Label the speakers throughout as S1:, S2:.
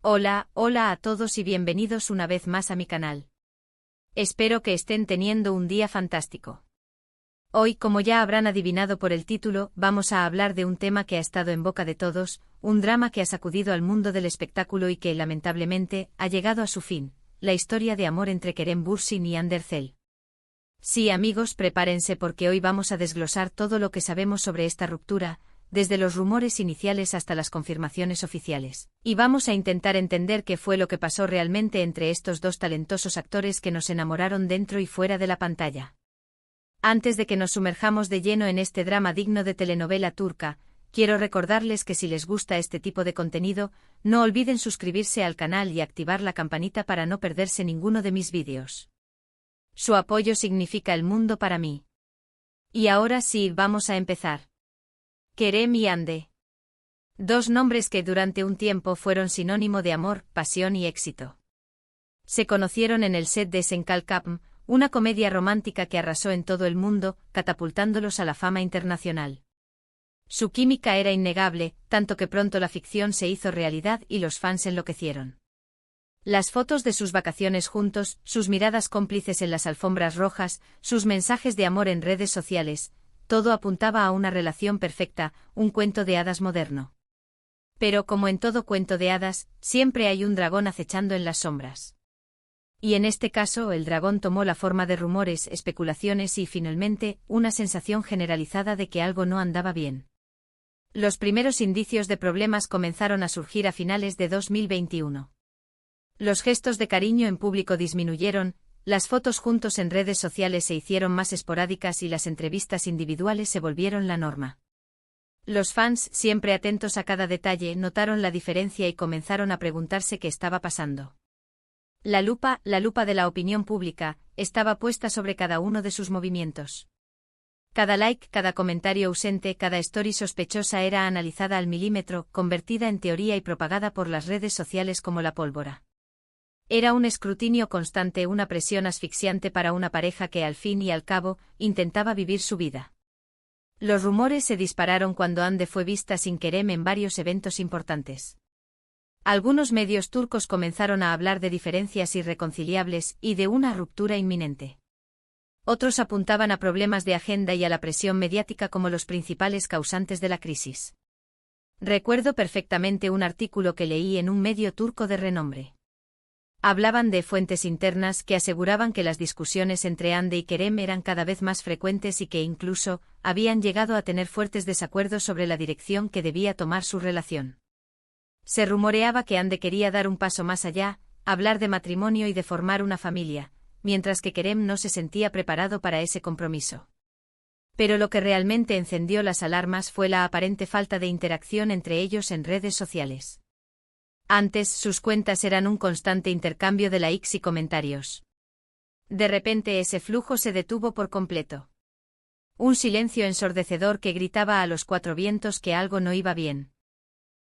S1: Hola, hola a todos y bienvenidos una vez más a mi canal. Espero que estén teniendo un día fantástico. Hoy, como ya habrán adivinado por el título, vamos a hablar de un tema que ha estado en boca de todos, un drama que ha sacudido al mundo del espectáculo y que, lamentablemente, ha llegado a su fin, la historia de amor entre Kerem Bürsin y Hande Erçel. Sí, amigos, prepárense porque hoy vamos a desglosar todo lo que sabemos sobre esta ruptura, desde los rumores iniciales hasta las confirmaciones oficiales. Y vamos a intentar entender qué fue lo que pasó realmente entre estos dos talentosos actores que nos enamoraron dentro y fuera de la pantalla. Antes de que nos sumerjamos de lleno en este drama digno de telenovela turca, quiero recordarles que si les gusta este tipo de contenido, no olviden suscribirse al canal y activar la campanita para no perderse ninguno de mis vídeos. Su apoyo significa el mundo para mí. Y ahora sí, vamos a empezar. Kerem y Hande. Dos nombres que durante un tiempo fueron sinónimo de amor, pasión y éxito. Se conocieron en el set de Senkalkapm, una comedia romántica que arrasó en todo el mundo, catapultándolos a la fama internacional. Su química era innegable, tanto que pronto la ficción se hizo realidad y los fans enloquecieron. Las fotos de sus vacaciones juntos, sus miradas cómplices en las alfombras rojas, sus mensajes de amor en redes sociales, todo apuntaba a una relación perfecta, un cuento de hadas moderno. Pero como en todo cuento de hadas, siempre hay un dragón acechando en las sombras. Y en este caso el dragón tomó la forma de rumores, especulaciones y finalmente, una sensación generalizada de que algo no andaba bien. Los primeros indicios de problemas comenzaron a surgir a finales de 2021. Los gestos de cariño en público disminuyeron, las fotos juntos en redes sociales se hicieron más esporádicas y las entrevistas individuales se volvieron la norma. Los fans, siempre atentos a cada detalle, notaron la diferencia y comenzaron a preguntarse qué estaba pasando. La lupa de la opinión pública, estaba puesta sobre cada uno de sus movimientos. Cada like, cada comentario ausente, cada story sospechosa era analizada al milímetro, convertida en teoría y propagada por las redes sociales como la pólvora. Era un escrutinio constante, una presión asfixiante para una pareja que al fin y al cabo, intentaba vivir su vida. Los rumores se dispararon cuando Hande fue vista sin Kerem en varios eventos importantes. Algunos medios turcos comenzaron a hablar de diferencias irreconciliables y de una ruptura inminente. Otros apuntaban a problemas de agenda y a la presión mediática como los principales causantes de la crisis. Recuerdo perfectamente un artículo que leí en un medio turco de renombre. Hablaban de fuentes internas que aseguraban que las discusiones entre Hande y Kerem eran cada vez más frecuentes y que incluso habían llegado a tener fuertes desacuerdos sobre la dirección que debía tomar su relación. Se rumoreaba que Hande quería dar un paso más allá, hablar de matrimonio y de formar una familia, mientras que Kerem no se sentía preparado para ese compromiso. Pero lo que realmente encendió las alarmas fue la aparente falta de interacción entre ellos en redes sociales. Antes, sus cuentas eran un constante intercambio de likes y comentarios. De repente ese flujo se detuvo por completo. Un silencio ensordecedor que gritaba a los cuatro vientos que algo no iba bien.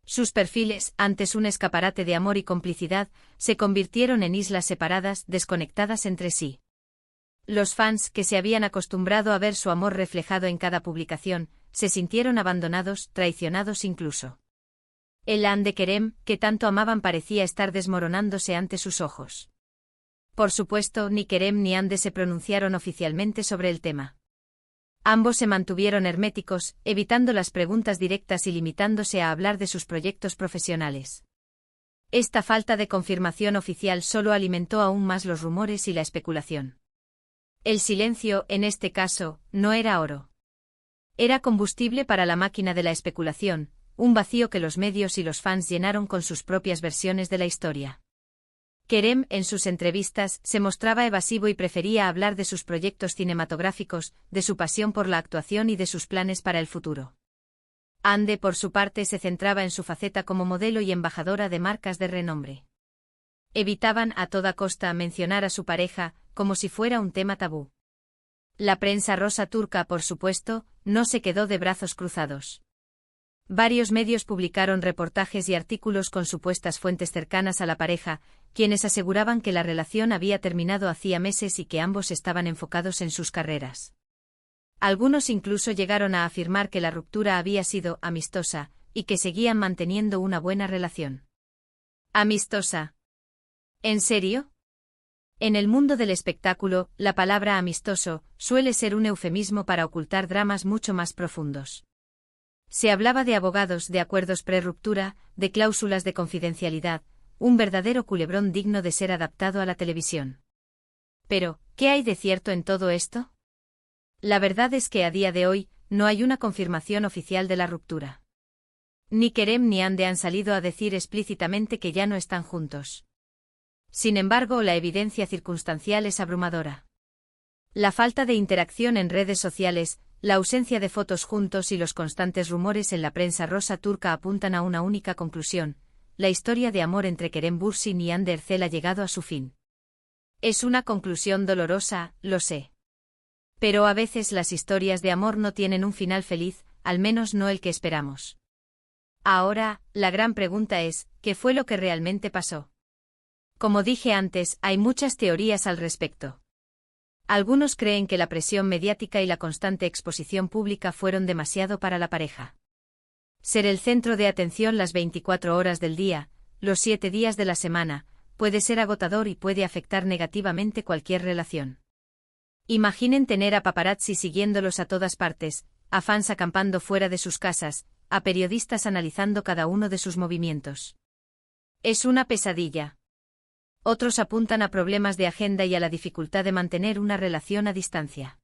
S1: Sus perfiles, antes un escaparate de amor y complicidad, se convirtieron en islas separadas, desconectadas entre sí. Los fans, que se habían acostumbrado a ver su amor reflejado en cada publicación, se sintieron abandonados, traicionados incluso. El Hande Kerem, que tanto amaban, parecía estar desmoronándose ante sus ojos. Por supuesto, ni Kerem ni Hande se pronunciaron oficialmente sobre el tema. Ambos se mantuvieron herméticos, evitando las preguntas directas y limitándose a hablar de sus proyectos profesionales. Esta falta de confirmación oficial solo alimentó aún más los rumores y la especulación. El silencio, en este caso, no era oro. Era combustible para la máquina de la especulación, un vacío que los medios y los fans llenaron con sus propias versiones de la historia. Kerem, en sus entrevistas, se mostraba evasivo y prefería hablar de sus proyectos cinematográficos, de su pasión por la actuación y de sus planes para el futuro. Hande, por su parte, se centraba en su faceta como modelo y embajadora de marcas de renombre. Evitaban a toda costa mencionar a su pareja, como si fuera un tema tabú. La prensa rosa turca, por supuesto, no se quedó de brazos cruzados. Varios medios publicaron reportajes y artículos con supuestas fuentes cercanas a la pareja, quienes aseguraban que la relación había terminado hacía meses y que ambos estaban enfocados en sus carreras. Algunos incluso llegaron a afirmar que la ruptura había sido amistosa, y que seguían manteniendo una buena relación. Amistosa. ¿En serio? En el mundo del espectáculo, la palabra amistoso suele ser un eufemismo para ocultar dramas mucho más profundos. Se hablaba de abogados, de acuerdos pre-ruptura, de cláusulas de confidencialidad, un verdadero culebrón digno de ser adaptado a la televisión. Pero, ¿qué hay de cierto en todo esto? La verdad es que a día de hoy, no hay una confirmación oficial de la ruptura. Ni Kerem ni Hande han salido a decir explícitamente que ya no están juntos. Sin embargo, la evidencia circunstancial es abrumadora. La falta de interacción en redes sociales, la ausencia de fotos juntos y los constantes rumores en la prensa rosa turca apuntan a una única conclusión: la historia de amor entre Kerem Bürsin y Hande Erçel ha llegado a su fin. Es una conclusión dolorosa, lo sé. Pero a veces las historias de amor no tienen un final feliz, al menos no el que esperamos. Ahora, la gran pregunta es, ¿qué fue lo que realmente pasó? Como dije antes, hay muchas teorías al respecto. Algunos creen que la presión mediática y la constante exposición pública fueron demasiado para la pareja. Ser el centro de atención las 24 horas del día, los 7 días de la semana, puede ser agotador y puede afectar negativamente cualquier relación. Imaginen tener a paparazzi siguiéndolos a todas partes, a fans acampando fuera de sus casas, a periodistas analizando cada uno de sus movimientos. Es una pesadilla. Otros apuntan a problemas de agenda y a la dificultad de mantener una relación a distancia.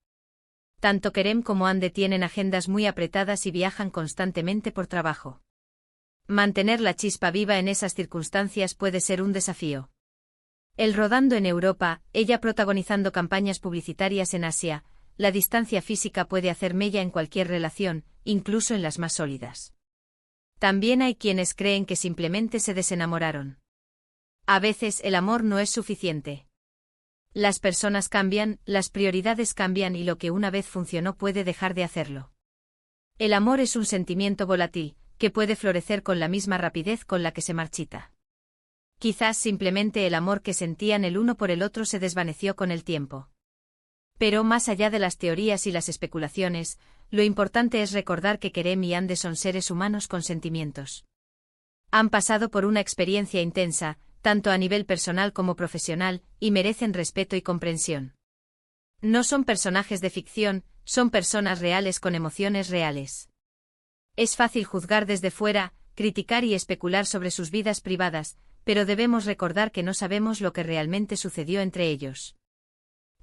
S1: Tanto Kerem como Hande tienen agendas muy apretadas y viajan constantemente por trabajo. Mantener la chispa viva en esas circunstancias puede ser un desafío. Él rodando en Europa, ella protagonizando campañas publicitarias en Asia. La distancia física puede hacer mella en cualquier relación, incluso en las más sólidas. También hay quienes creen que simplemente se desenamoraron. A veces el amor no es suficiente. Las personas cambian, las prioridades cambian y lo que una vez funcionó puede dejar de hacerlo. El amor es un sentimiento volátil, que puede florecer con la misma rapidez con la que se marchita. Quizás simplemente el amor que sentían el uno por el otro se desvaneció con el tiempo. Pero más allá de las teorías y las especulaciones, lo importante es recordar que Kerem y Hande son seres humanos con sentimientos. Han pasado por una experiencia intensa, tanto a nivel personal como profesional, y merecen respeto y comprensión. No son personajes de ficción, son personas reales con emociones reales. Es fácil juzgar desde fuera, criticar y especular sobre sus vidas privadas, pero debemos recordar que no sabemos lo que realmente sucedió entre ellos.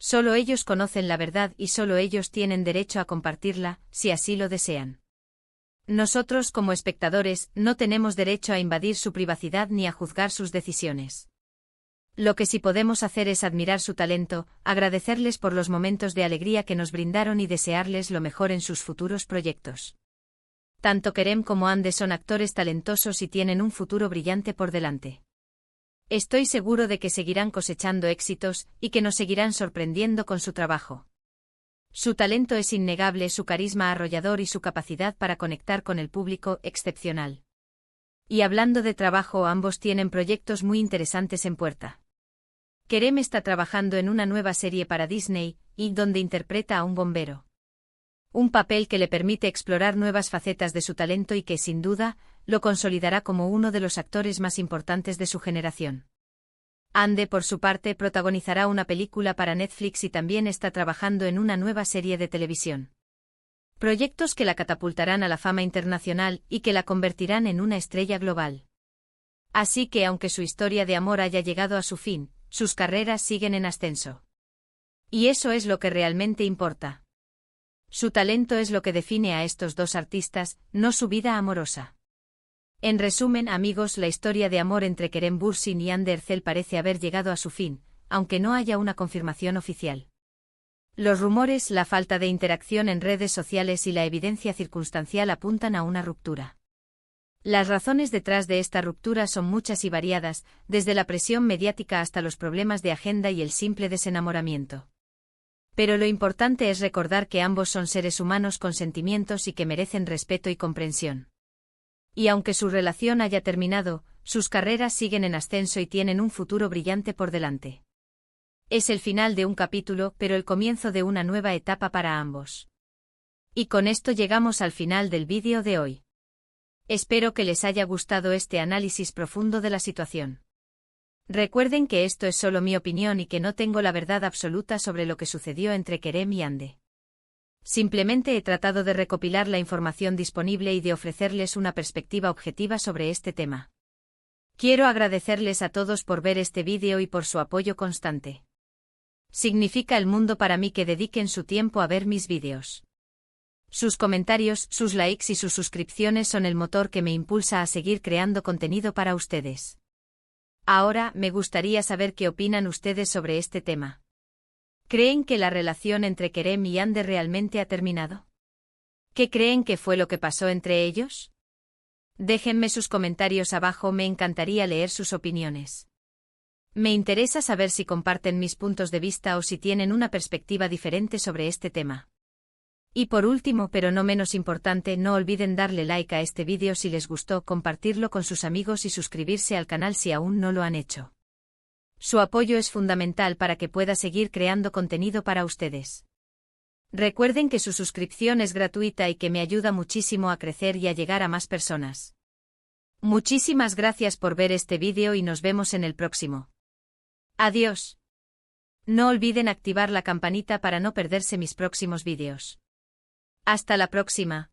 S1: Solo ellos conocen la verdad y solo ellos tienen derecho a compartirla, si así lo desean. Nosotros como espectadores no tenemos derecho a invadir su privacidad ni a juzgar sus decisiones. Lo que sí podemos hacer es admirar su talento, agradecerles por los momentos de alegría que nos brindaron y desearles lo mejor en sus futuros proyectos. Tanto Kerem como Hande son actores talentosos y tienen un futuro brillante por delante. Estoy seguro de que seguirán cosechando éxitos y que nos seguirán sorprendiendo con su trabajo. Su talento es innegable, su carisma arrollador y su capacidad para conectar con el público excepcional. Y hablando de trabajo, ambos tienen proyectos muy interesantes en puerta. Kerem está trabajando en una nueva serie para Disney, y donde interpreta a un bombero. Un papel que le permite explorar nuevas facetas de su talento y que, sin duda, lo consolidará como uno de los actores más importantes de su generación. Hande, por su parte, protagonizará una película para Netflix y también está trabajando en una nueva serie de televisión. Proyectos que la catapultarán a la fama internacional y que la convertirán en una estrella global. Así que, aunque su historia de amor haya llegado a su fin, sus carreras siguen en ascenso. Y eso es lo que realmente importa. Su talento es lo que define a estos dos artistas, no su vida amorosa. En resumen, amigos, la historia de amor entre Kerem Bürsin y Hande Erçel parece haber llegado a su fin, aunque no haya una confirmación oficial. Los rumores, la falta de interacción en redes sociales y la evidencia circunstancial apuntan a una ruptura. Las razones detrás de esta ruptura son muchas y variadas, desde la presión mediática hasta los problemas de agenda y el simple desenamoramiento. Pero lo importante es recordar que ambos son seres humanos con sentimientos y que merecen respeto y comprensión. Y aunque su relación haya terminado, sus carreras siguen en ascenso y tienen un futuro brillante por delante. Es el final de un capítulo, pero el comienzo de una nueva etapa para ambos. Y con esto llegamos al final del vídeo de hoy. Espero que les haya gustado este análisis profundo de la situación. Recuerden que esto es solo mi opinión y que no tengo la verdad absoluta sobre lo que sucedió entre Kerem y Hande. Simplemente he tratado de recopilar la información disponible y de ofrecerles una perspectiva objetiva sobre este tema. Quiero agradecerles a todos por ver este vídeo y por su apoyo constante. Significa el mundo para mí que dediquen su tiempo a ver mis vídeos. Sus comentarios, sus likes y sus suscripciones son el motor que me impulsa a seguir creando contenido para ustedes. Ahora, me gustaría saber qué opinan ustedes sobre este tema. ¿Creen que la relación entre Kerem y Hande realmente ha terminado? ¿Qué creen que fue lo que pasó entre ellos? Déjenme sus comentarios abajo, me encantaría leer sus opiniones. Me interesa saber si comparten mis puntos de vista o si tienen una perspectiva diferente sobre este tema. Y por último, pero no menos importante, no olviden darle like a este vídeo si les gustó, compartirlo con sus amigos y suscribirse al canal si aún no lo han hecho. Su apoyo es fundamental para que pueda seguir creando contenido para ustedes. Recuerden que su suscripción es gratuita y que me ayuda muchísimo a crecer y a llegar a más personas. Muchísimas gracias por ver este vídeo y nos vemos en el próximo. Adiós. No olviden activar la campanita para no perderse mis próximos vídeos. Hasta la próxima.